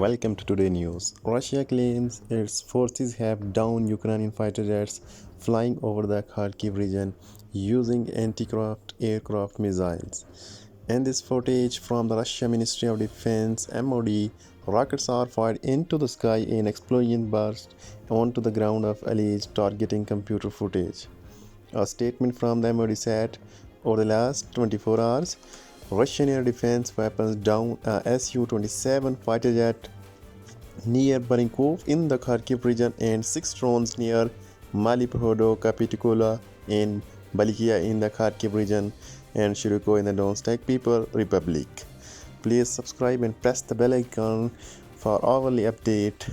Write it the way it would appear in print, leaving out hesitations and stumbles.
Welcome to Today News. Russia claims its forces have downed Ukrainian fighter jets flying over the Kharkiv region using anti-aircraft missiles. In this footage from the Russian Ministry of Defense (MOD), rockets are fired into the sky and explosion burst onto the ground of alleged targeting computer footage. A statement from the MOD said, over the last 24 hours, Russian air defense weapons downed a Su-27 fighter jet near Barvinkove in the Kharkiv region and 6 drones near Mali Prohody, Kapitolivka and Balakliia in the Kharkiv region and Shiroke in the Donetsk People Republic. Please subscribe and press the bell icon for hourly update.